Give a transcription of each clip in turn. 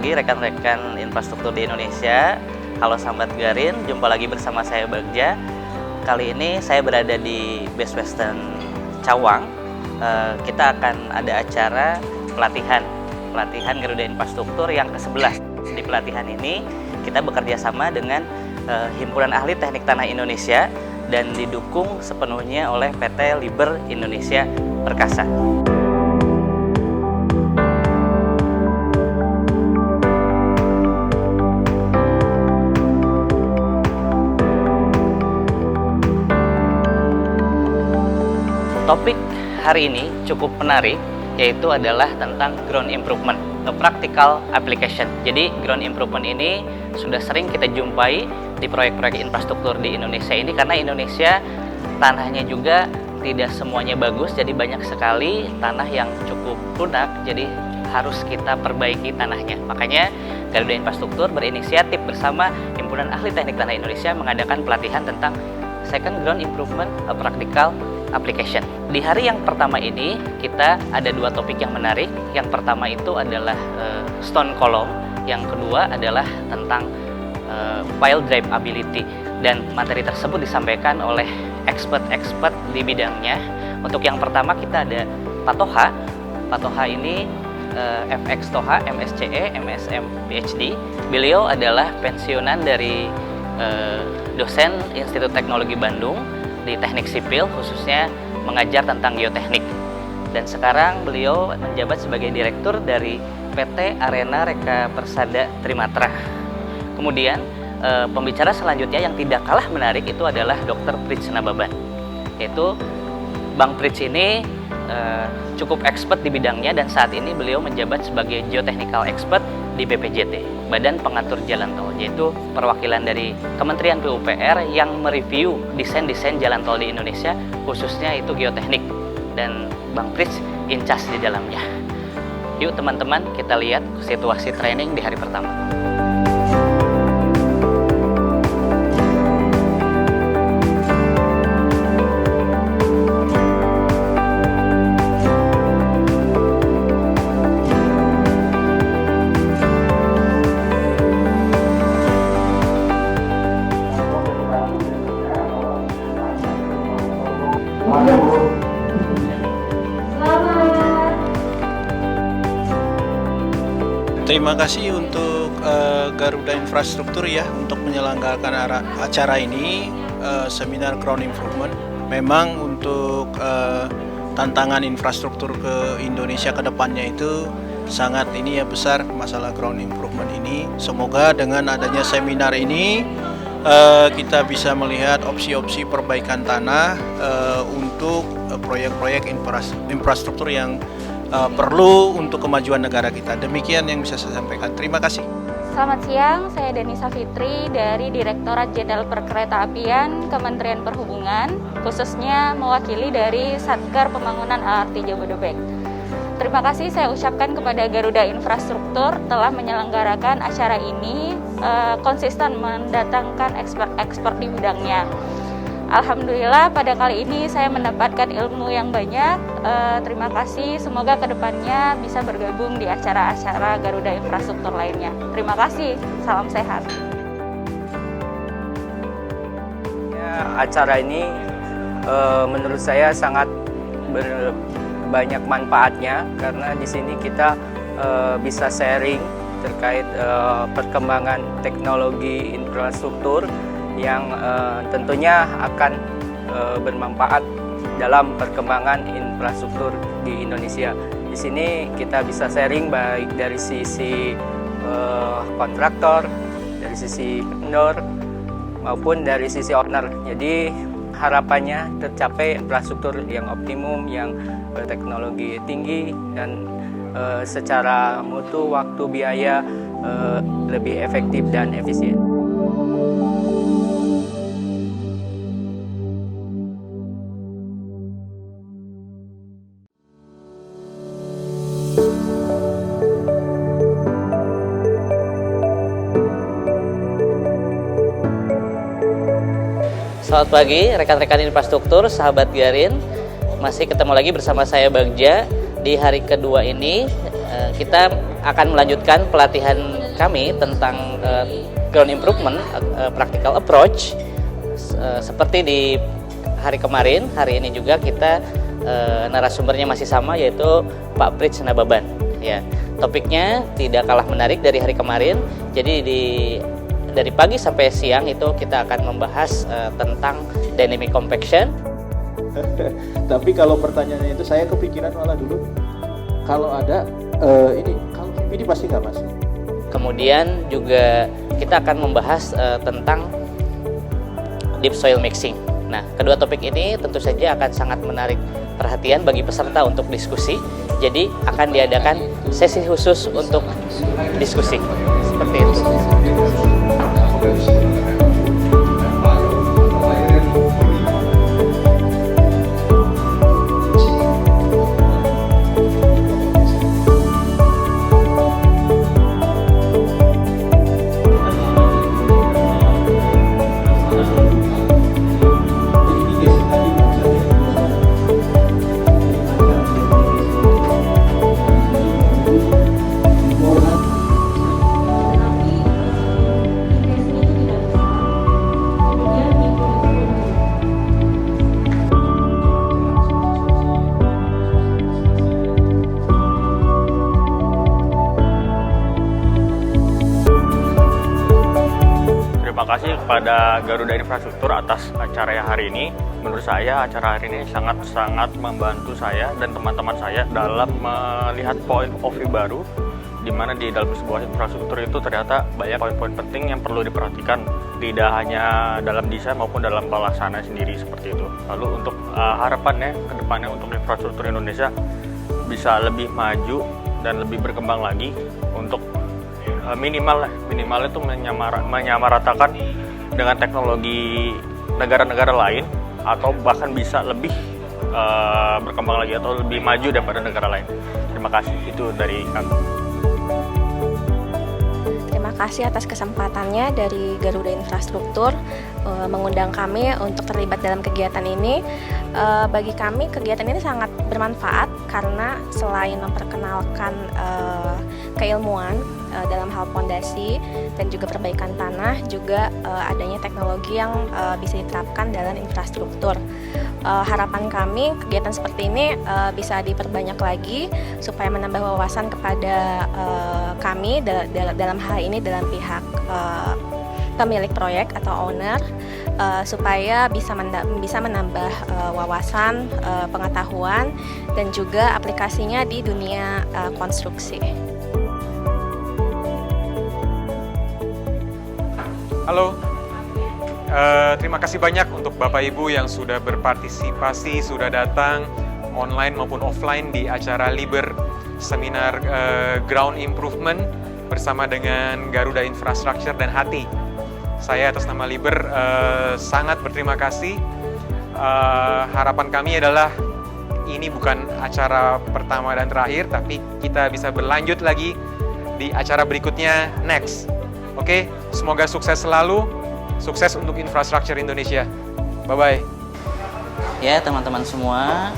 pagi rekan-rekan infrastruktur di Indonesia. Halo sahabat Garin, jumpa lagi bersama saya Bagja. Kali ini saya berada di Best Western Cawang. Kita akan ada acara pelatihan Garuda Infrastruktur yang ke-11. Di pelatihan ini kita bekerja sama dengan Himpunan Ahli Teknik Tanah Indonesia dan didukung sepenuhnya oleh PT Liber Indonesia Perkasa. Topik hari ini cukup menarik, yaitu adalah tentang ground improvement, a practical application. Jadi ground improvement ini sudah sering kita jumpai di proyek-proyek infrastruktur di Indonesia ini, karena Indonesia tanahnya juga tidak semuanya bagus, jadi banyak sekali tanah yang cukup lunak, jadi harus kita perbaiki tanahnya. Makanya Garuda Infrastruktur berinisiatif bersama Himpunan Ahli Teknik Tanah Indonesia mengadakan pelatihan tentang Second Ground Improvement, a practical application. Di hari yang pertama ini kita ada dua topik yang menarik. Yang pertama itu adalah stone column, yang kedua adalah tentang pile drivability, dan materi tersebut disampaikan oleh expert di bidangnya. Untuk yang pertama kita ada Pak Toha. Pak Toha ini FX Toha, MSCE, MSM, PhD. Beliau adalah pensiunan dari dosen Institut Teknologi Bandung di Teknik Sipil, khususnya mengajar tentang geoteknik. Dan sekarang beliau menjabat sebagai direktur dari PT Arena Reka Persada Trimatra. Kemudian pembicara selanjutnya yang tidak kalah menarik itu adalah Dr. Prits Nababan. Yaitu Bang Prits ini cukup expert di bidangnya, dan saat ini beliau menjabat sebagai geotechnical expert di BPJT, Badan Pengatur Jalan Tol, yaitu perwakilan dari Kementerian PUPR yang mereview desain-desain jalan tol di Indonesia, khususnya itu geoteknik, dan Bang Prits in charge di dalamnya. Yuk teman-teman, kita lihat situasi training di hari pertama. Terima kasih untuk Garuda Infrastruktur ya untuk menyelenggarakan acara ini, seminar ground improvement. Memang untuk tantangan infrastruktur ke Indonesia ke depannya itu sangat ini ya, besar masalah ground improvement ini. Semoga dengan adanya seminar ini kita bisa melihat opsi-opsi perbaikan tanah untuk proyek-proyek infrastruktur yang perlu untuk kemajuan negara kita. Demikian yang bisa saya sampaikan. Terima kasih. Selamat siang, saya Denisa Fitri dari Direktorat Jenderal Perkeretaapian Kementerian Perhubungan, khususnya mewakili dari Satker Pembangunan LRT Jabodebek. Terima kasih saya ucapkan kepada Garuda Infrastruktur telah menyelenggarakan acara ini, konsisten mendatangkan expert di bidangnya. Alhamdulillah pada kali ini saya mendapatkan ilmu yang banyak. Terima kasih, semoga kedepannya bisa bergabung di acara-acara Garuda Infrastruktur lainnya. Terima kasih, salam sehat. Acara ini menurut saya sangat banyak manfaatnya, karena di sini kita bisa sharing terkait perkembangan teknologi infrastruktur yang tentunya akan bermanfaat dalam perkembangan infrastruktur di Indonesia. Di sini kita bisa sharing baik dari sisi kontraktor, dari sisi vendor, maupun dari sisi owner. Jadi harapannya tercapai infrastruktur yang optimum, yang berteknologi tinggi, dan secara mutu, waktu, biaya lebih efektif dan efisien. Selamat pagi rekan-rekan infrastruktur, sahabat Garin. Masih ketemu lagi bersama saya Bagja. Di hari kedua ini kita akan melanjutkan pelatihan kami tentang ground improvement practical approach. Seperti di hari kemarin, hari ini juga kita narasumbernya masih sama, yaitu Pak Prits Nababan. Ya, topiknya tidak kalah menarik dari hari kemarin. Jadi dari pagi sampai siang itu kita akan membahas tentang dynamic compaction. Tapi kalau pertanyaannya itu saya kepikiran malah dulu kalau ada kalau VPD pasti nggak masuk. Kemudian juga kita akan membahas tentang deep soil mixing. Nah, kedua topik ini tentu saja akan sangat menarik perhatian bagi peserta untuk diskusi. Jadi akan diadakan sesi khusus untuk diskusi seperti itu. Terima kasih kepada Garuda Infrastruktur atas acara yang hari ini. Menurut saya acara hari ini sangat membantu saya dan teman-teman saya dalam melihat point of view baru, di mana di dalam sebuah infrastruktur itu ternyata banyak poin-poin penting yang perlu diperhatikan, tidak hanya dalam desain maupun dalam pelaksanaan sendiri seperti itu. Lalu untuk harapannya ke depannya untuk infrastruktur Indonesia bisa lebih maju dan lebih berkembang lagi untuk minimal itu menyamaratakan dengan teknologi negara-negara lain, atau bahkan bisa lebih berkembang lagi atau lebih maju daripada negara lain. Terima kasih, itu dari kami. Terima kasih atas kesempatannya dari Garuda Infrastruktur mengundang kami untuk terlibat dalam kegiatan ini. Bagi kami kegiatan ini sangat bermanfaat karena selain memperkenalkan keilmuan dalam hal fondasi dan juga perbaikan tanah, juga adanya teknologi yang bisa diterapkan dalam infrastruktur. Harapan kami kegiatan seperti ini bisa diperbanyak lagi supaya menambah wawasan kepada kami dalam hal ini dalam pihak pemilik proyek atau owner, supaya bisa menambah wawasan, pengetahuan, dan juga aplikasinya di dunia konstruksi. Halo, terima kasih banyak untuk Bapak Ibu yang sudah berpartisipasi, sudah datang online maupun offline di acara LIBER Seminar Ground Improvement bersama dengan Garuda Infrastructure dan HATI. Saya atas nama LIBER sangat berterima kasih. Harapan kami adalah ini bukan acara pertama dan terakhir, tapi kita bisa berlanjut lagi di acara berikutnya next. Oke, semoga sukses selalu, sukses untuk infrastruktur Indonesia. Bye-bye. Ya teman-teman semua,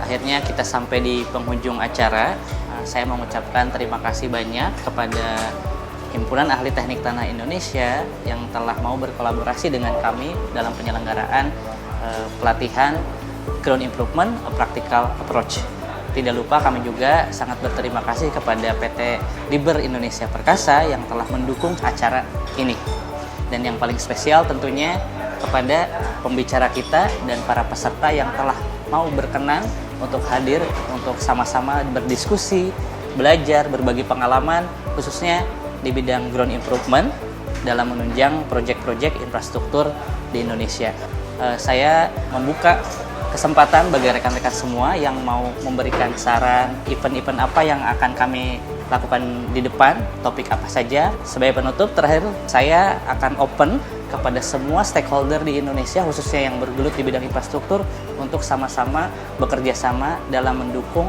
akhirnya kita sampai di penghujung acara. Saya mengucapkan terima kasih banyak kepada Himpunan Ahli Teknik Tanah Indonesia yang telah mau berkolaborasi dengan kami dalam penyelenggaraan pelatihan Ground Improvement a Practical Approach. Tidak lupa kami juga sangat berterima kasih kepada PT LIBER Indonesia Perkasa yang telah mendukung acara ini. Dan yang paling spesial tentunya kepada pembicara kita dan para peserta yang telah mau berkenan untuk hadir, untuk sama-sama berdiskusi, belajar, berbagi pengalaman, khususnya di bidang ground improvement dalam menunjang proyek-proyek infrastruktur di Indonesia. Saya membuka kesempatan bagi rekan-rekan semua yang mau memberikan saran event-event apa yang akan kami lakukan di depan, topik apa saja. Sebagai penutup, terakhir saya akan open kepada semua stakeholder di Indonesia, khususnya yang bergelut di bidang infrastruktur, untuk sama-sama bekerja sama dalam mendukung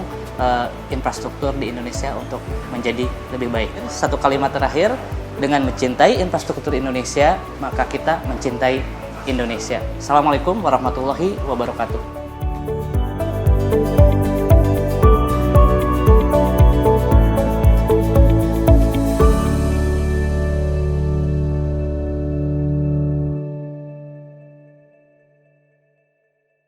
infrastruktur di Indonesia untuk menjadi lebih baik. Satu kalimat terakhir, dengan mencintai infrastruktur Indonesia, maka kita mencintai Indonesia. Assalamualaikum warahmatullahi wabarakatuh.